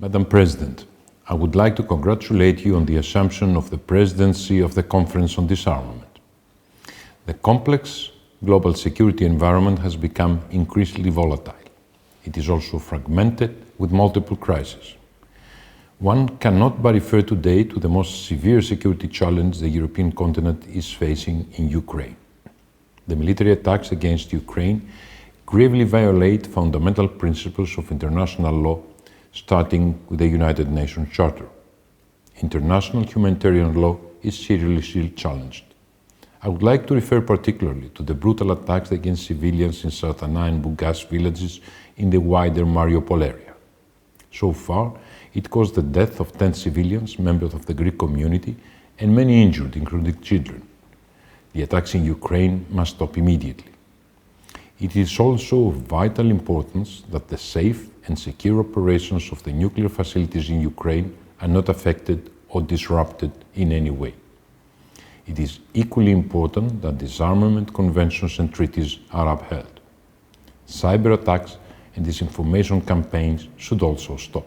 Madam President, I would like to congratulate you on the assumption of the presidency of the Conference on Disarmament. The complex global security environment has become increasingly volatile. It is also fragmented with multiple crises. One cannot but refer today to the most severe security challenge the European continent is facing in Ukraine. The military attacks against Ukraine gravely violate fundamental principles of international law, starting with the United Nations Charter. International humanitarian law is seriously challenged. I would like to refer particularly to the brutal attacks against civilians in Sartana and Bugas villages in the wider Mariupol area. So far, it caused the death of 10 civilians, members of the Greek community, and many injured, including children. The attacks in Ukraine must stop immediately. It is also of vital importance that the safe and secure operations of the nuclear facilities in Ukraine are not affected or disrupted in any way. It is equally important that disarmament conventions and treaties are upheld. Cyber attacks and disinformation campaigns should also stop.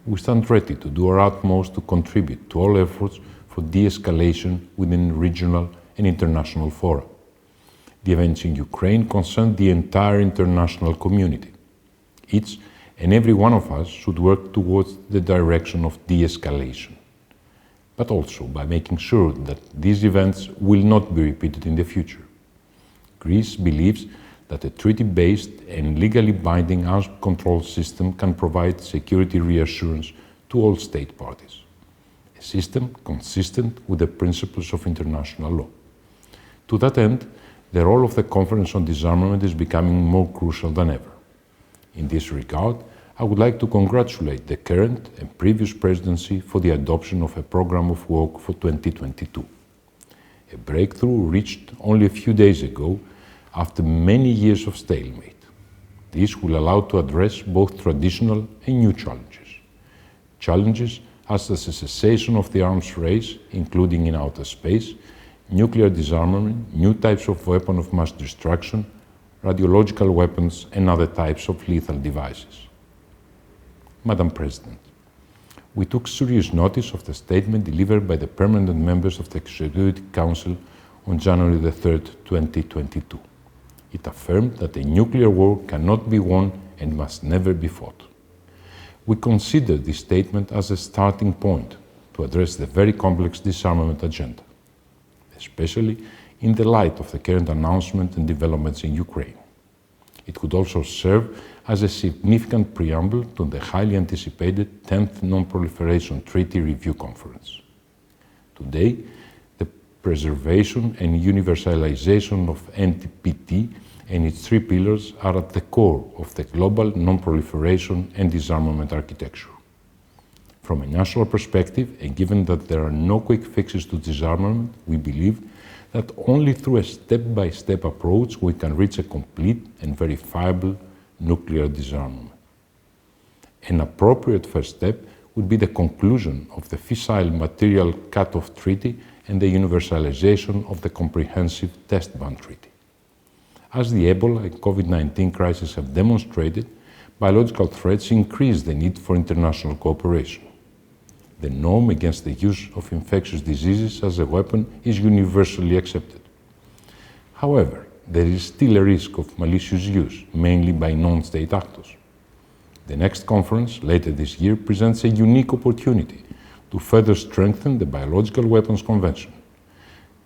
We stand ready to do our utmost to contribute to all efforts for de-escalation within regional and international fora. The events in Ukraine concern the entire international community. Each and every one of us should work towards the direction of de-escalation, but also by making sure that these events will not be repeated in the future. Greece believes that a treaty-based and legally binding arms control system can provide security reassurance to all state parties, a system consistent with the principles of international law. To that end, the role of the Conference on Disarmament is becoming more crucial than ever. In this regard, I would like to congratulate the current and previous presidency for the adoption of a program of work for 2022. A breakthrough reached only a few days ago after many years of stalemate. This will allow to address both traditional and new challenges. Challenges as the cessation of the arms race, including in outer space, nuclear disarmament, new types of weapons of mass destruction, radiological weapons, and other types of lethal devices. Madam President, we took serious notice of the statement delivered by the permanent members of the Security Council on January 3, 2022. It affirmed that a nuclear war cannot be won and must never be fought. We consider this statement as a starting point to address the very complex disarmament agenda, especially in the light of the current announcement and developments in Ukraine. It could also serve as a significant preamble to the highly anticipated 10th Non-Proliferation Treaty Review Conference. Today, the preservation and universalization of NPT and its three pillars are at the core of the global non-proliferation and disarmament architecture. From a national perspective, and given that there are no quick fixes to disarmament, we believe that only through a step-by-step approach we can reach a complete and verifiable nuclear disarmament. An appropriate first step would be the conclusion of the Fissile Material Cut-off Treaty and the universalization of the Comprehensive Test Ban Treaty. As the Ebola and COVID-19 crises have demonstrated, biological threats increase the need for international cooperation. The norm against the use of infectious diseases as a weapon is universally accepted. However, there is still a risk of malicious use, mainly by non-state actors. The next conference, later this year, presents a unique opportunity to further strengthen the Biological Weapons Convention.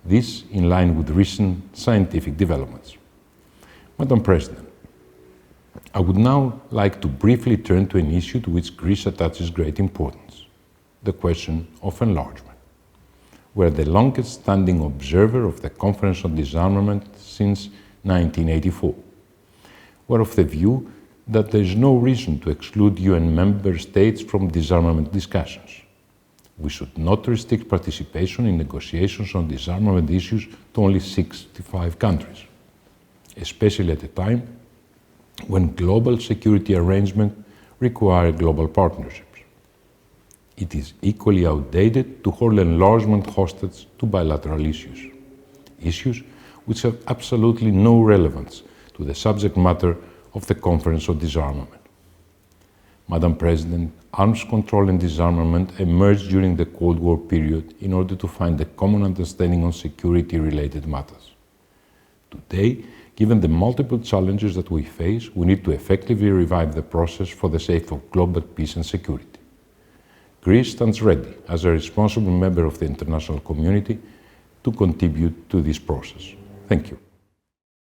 This in line with recent scientific developments. Madam President, I would now like to briefly turn to an issue to which Greece attaches great importance, the question of enlargement. We are the longest-standing observer of the Conference on Disarmament since 1984. We are of the view that there is no reason to exclude UN member states from disarmament discussions. We should not restrict participation in negotiations on disarmament issues to only 65 countries, especially at a time when global security arrangements require global partnerships. It is equally outdated to hold enlargement hostage to bilateral issues which have absolutely no relevance to the subject matter of the Conference on Disarmament. Madam President, arms control and disarmament emerged during the Cold War period in order to find a common understanding on security-related matters. Today, given the multiple challenges that we face, we need to effectively revive the process for the sake of global peace and security. Greece stands ready, as a responsible member of the international community, to contribute to this process. Thank you.